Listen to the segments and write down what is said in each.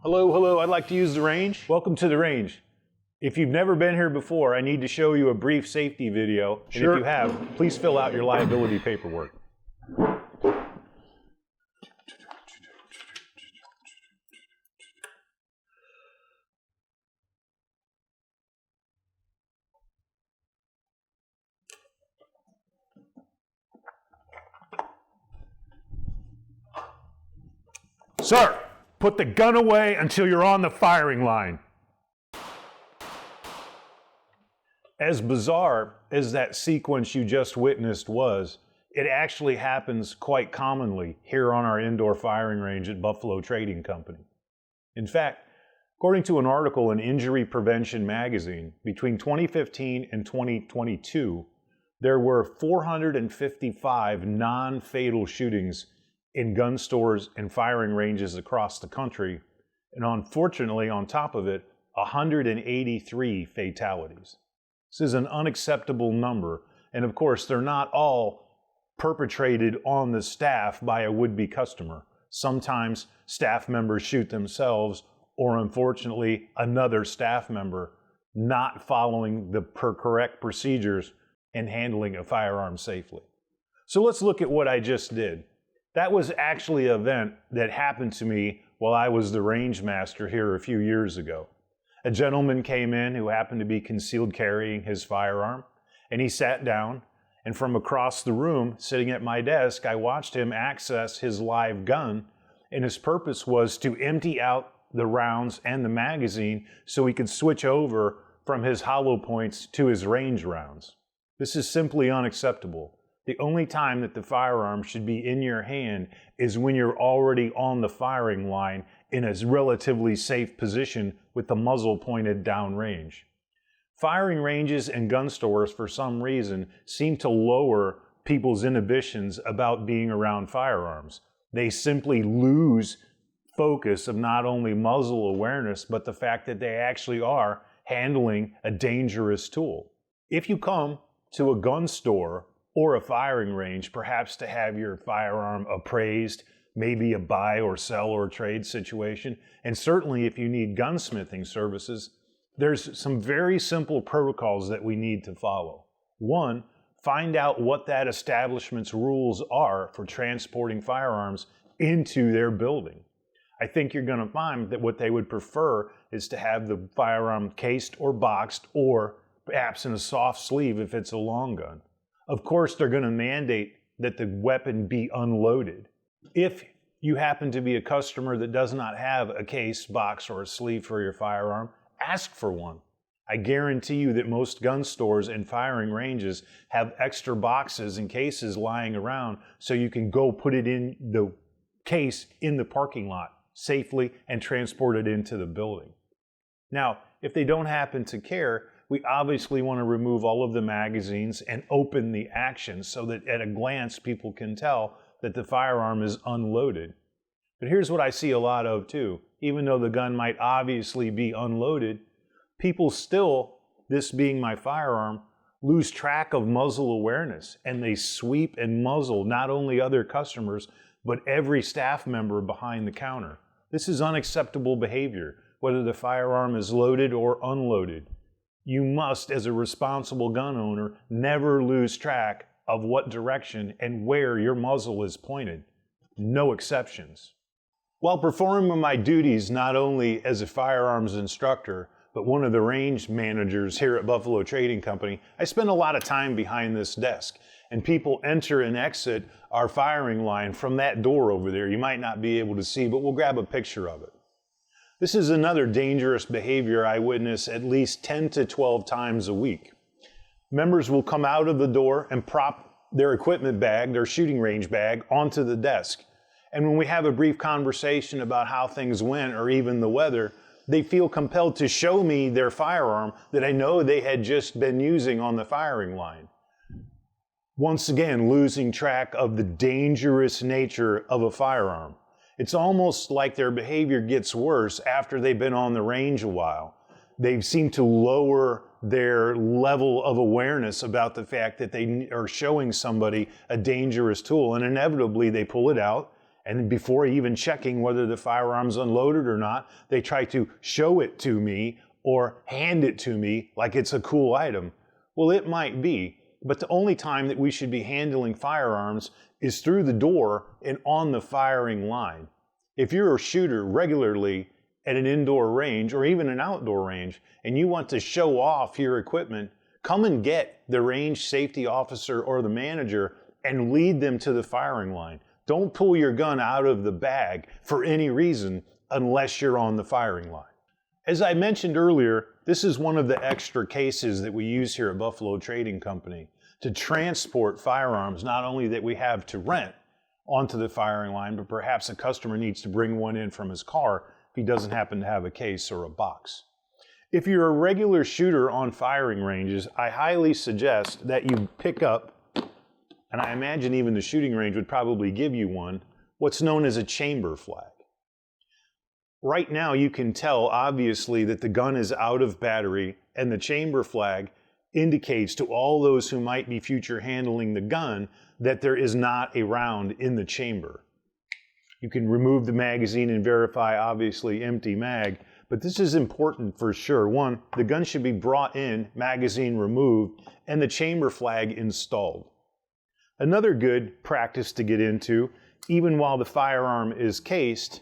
Hello, hello, I'd like to use the range. Welcome to the range. If you've never been here before, I need to show you a brief safety video. And Sure. if you have, please fill out your liability paperwork. Sir, put the gun away until you're on the firing line. As bizarre as that sequence you just witnessed was, it actually happens quite commonly here on our indoor firing range at Buffalo Trading Company. In fact, according to an article in Injury Prevention magazine, between 2015 and 2022, there were 455 non-fatal shootings in gun stores and firing ranges across the country, and unfortunately, on top of it, 183 fatalities. This is an unacceptable number, and of course, they're not all perpetrated on the staff by a would-be customer. Sometimes staff members shoot themselves, or unfortunately, another staff member not following the correct procedures and handling a firearm safely. So let's look at what I just did. That was actually an event that happened to me while I was the range master here a few years ago. A gentleman came in who happened to be concealed carrying his firearm, and he sat down, and from across the room, sitting at my desk, I watched him access his live gun, and his purpose was to empty out the rounds and the magazine so he could switch over from his hollow points to his range rounds. This is simply unacceptable. The only time that the firearm should be in your hand is when you're already on the firing line in a relatively safe position with the muzzle pointed downrange. Firing ranges and gun stores, for some reason, seem to lower people's inhibitions about being around firearms. They simply lose focus of not only muzzle awareness, but the fact that they actually are handling a dangerous tool. If you come to a gun store or a firing range, perhaps to have your firearm appraised, maybe a buy or sell or trade situation, and certainly if you need gunsmithing services, there's some very simple protocols that we need to follow. One, find out what that establishment's rules are for transporting firearms into their building. I think you're going to find that what they would prefer is to have the firearm cased or boxed, or perhaps in a soft sleeve if it's a long gun. Of course, they're going to mandate that the weapon be unloaded. If you happen to be a customer that does not have a case, box, or a sleeve for your firearm, ask for one. I guarantee you that most gun stores and firing ranges have extra boxes and cases lying around so you can go put it in the case in the parking lot safely and transport it into the building. Now, if they don't happen to care, we obviously want to remove all of the magazines and open the action so that at a glance people can tell that the firearm is unloaded. But here's what I see a lot of too. Even though the gun might obviously be unloaded, people still, this being my firearm, lose track of muzzle awareness, and they sweep and muzzle not only other customers, but every staff member behind the counter. This is unacceptable behavior, whether the firearm is loaded or unloaded. You must, as a responsible gun owner, never lose track of what direction and where your muzzle is pointed. No exceptions. While performing my duties not only as a firearms instructor, but one of the range managers here at Buffalo Trading Company, I spend a lot of time behind this desk, and people enter and exit our firing line from that door over there. You might not be able to see, but we'll grab a picture of it. This is another dangerous behavior I witness at least 10 to 12 times a week. Members will come out of the door and prop their equipment bag, their shooting range bag, onto the desk. And when we have a brief conversation about how things went or even the weather, they feel compelled to show me their firearm that I know they had just been using on the firing line. Once again, losing track of the dangerous nature of a firearm. It's almost like their behavior gets worse after they've been on the range a while. They seem to lower their level of awareness about the fact that they are showing somebody a dangerous tool, and inevitably they pull it out And before even checking whether the firearm's unloaded or not, they try to show it to me or hand it to me like it's a cool item. Well, it might be, but the only time that we should be handling firearms is through the door and on the firing line. If you're a shooter regularly at an indoor range or even an outdoor range and you want to show off your equipment, come and get the range safety officer or the manager and lead them to the firing line. Don't pull your gun out of the bag for any reason unless you're on the firing line. As I mentioned earlier, this is one of the extra cases that we use here at Buffalo Trading Company to transport firearms, not only that we have to rent onto the firing line, but perhaps a customer needs to bring one in from his car if he doesn't happen to have a case or a box. If you're a regular shooter on firing ranges, I highly suggest that you pick up, and I imagine even the shooting range would probably give you one, what's known as a chamber flag. Right now you can tell obviously that the gun is out of battery, and the chamber flag indicates to all those who might be future handling the gun that there is not a round in the chamber. You can remove the magazine and verify obviously empty mag, but this is important for sure. One, the gun should be brought in, magazine removed, and the chamber flag installed. Another good practice to get into, even while the firearm is cased,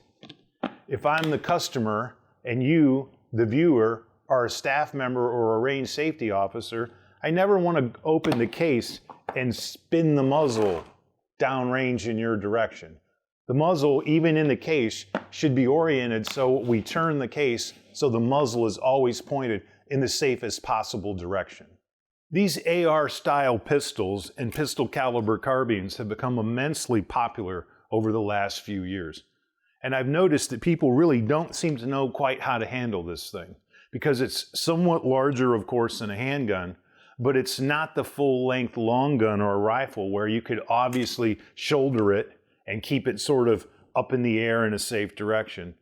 if I'm the customer and you, the viewer, are a staff member or a range safety officer, I never want to open the case and spin the muzzle downrange in your direction. The muzzle, even in the case, should be oriented so we turn the case so the muzzle is always pointed in the safest possible direction. These AR-style pistols and pistol caliber carbines have become immensely popular over the last few years. And I've noticed that people really don't seem to know quite how to handle this thing, because it's somewhat larger, of course, than a handgun, but it's not the full-length long gun or a rifle where you could obviously shoulder it and keep it sort of up in the air in a safe direction.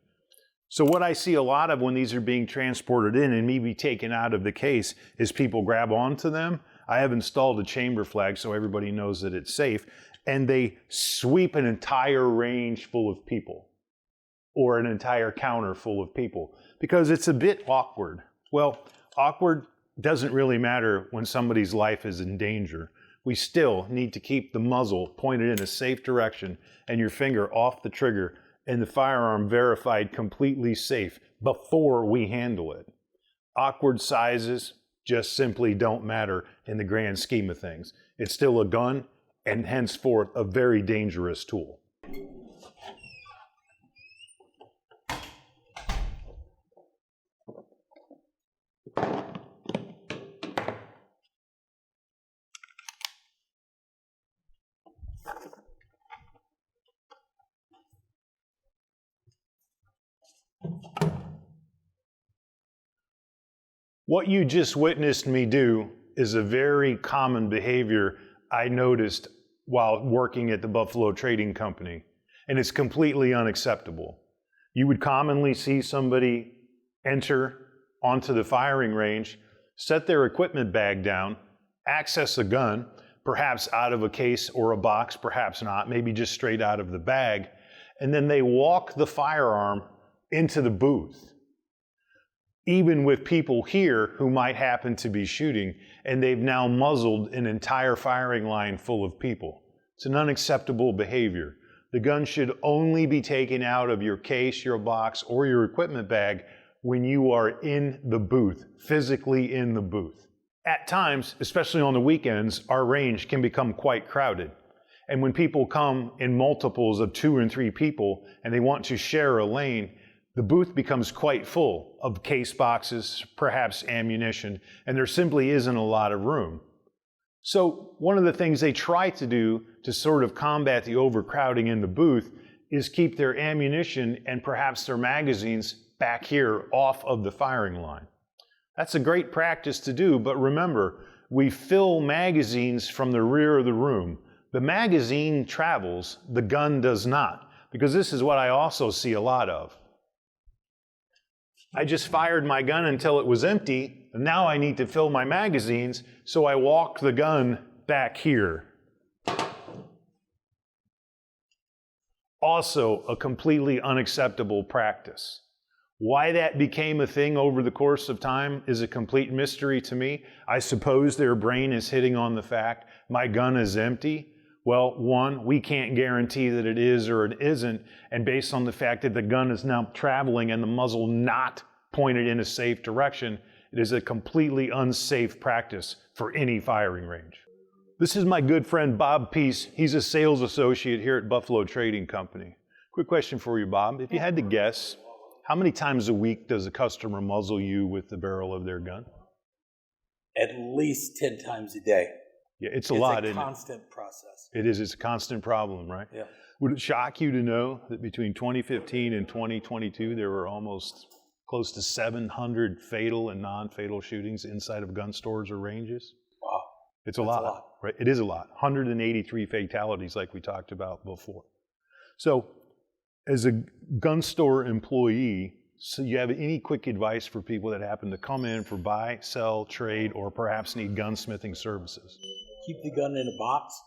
So what I see a lot of when these are being transported in and maybe taken out of the case is people grab onto them. I have installed a chamber flag so everybody knows that it's safe, and they sweep an entire range full of people or an entire counter full of people because it's a bit awkward. Well, awkward doesn't really matter when somebody's life is in danger. We still need to keep the muzzle pointed in a safe direction and your finger off the trigger and the firearm verified completely safe before we handle it. Awkward sizes just simply don't matter in the grand scheme of things. It's still a gun and henceforth a very dangerous tool. What you just witnessed me do is a very common behavior I noticed while working at the Buffalo Trading Company, and it's completely unacceptable. You would commonly see somebody enter onto the firing range, set their equipment bag down, access a gun, perhaps out of a case or a box, perhaps not, maybe just straight out of the bag, and then they walk the firearm into the booth. Even with people here who might happen to be shooting, and they've now muzzled an entire firing line full of people. It's an unacceptable behavior. The gun should only be taken out of your case, your box, or your equipment bag when you are in the booth, physically in the booth. At times, especially on the weekends, our range can become quite crowded. And when people come in multiples of 2 and 3 people and they want to share a lane, the booth becomes quite full of case boxes, perhaps ammunition, and there simply isn't a lot of room. So one of the things they try to do to sort of combat the overcrowding in the booth is keep their ammunition and perhaps their magazines back here off of the firing line. That's a great practice to do, but remember, we fill magazines from the rear of the room. The magazine travels, the gun does not, because this is what I also see a lot of. I just fired my gun until it was empty, and now I need to fill my magazines, so I walk the gun back here. Also a completely unacceptable practice. Why that became a thing over the course of time is a complete mystery to me. I suppose their brain is hitting on the fact my gun is empty. Well, one, we can't guarantee that it is or it isn't, and based on the fact that the gun is now traveling and the muzzle not pointed in a safe direction, it is a completely unsafe practice for any firing range. This is my good friend Bob Peace. He's a sales associate here at Buffalo Trading Company. Quick question for you, Bob. If you had to guess, how many times a week does a customer muzzle you with the barrel of their gun? At least 10 times a day. Yeah, it's a lot, isn't it? It's a constant process. It is. It's a constant problem, right? Yeah. Would it shock you to know that between 2015 and 2022, there were almost close to 700 fatal and non-fatal shootings inside of gun stores or ranges? Wow. It's a lot, right? It is a lot. 183 fatalities like we talked about before. So as a gun store employee, so you have any quick advice for people that happen to come in for buy, sell, trade, or perhaps need gunsmithing services? Keep the gun in a box.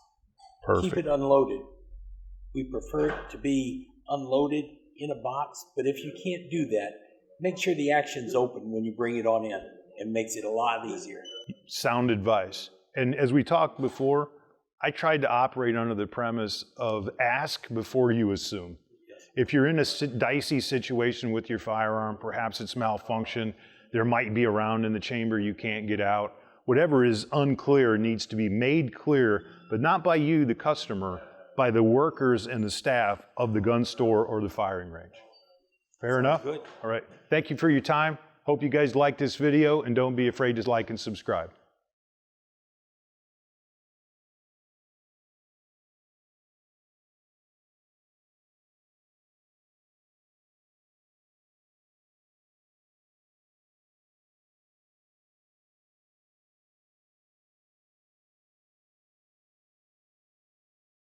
Perfect. Keep it unloaded. We prefer it to be unloaded in a box, but if you can't do that, make sure the action's open when you bring it on in. It makes it a lot easier. Sound advice. And as we talked before, I tried to operate under the premise of ask before you assume. If you're in a dicey situation with your firearm, perhaps it's malfunction, there might be a round in the chamber you can't get out. Whatever is unclear needs to be made clear, but not by you, the customer, by the workers and the staff of the gun store or the firing range. Fair enough? Good. All right. Thank you for your time. Hope you guys like this video, and don't be afraid to like and subscribe.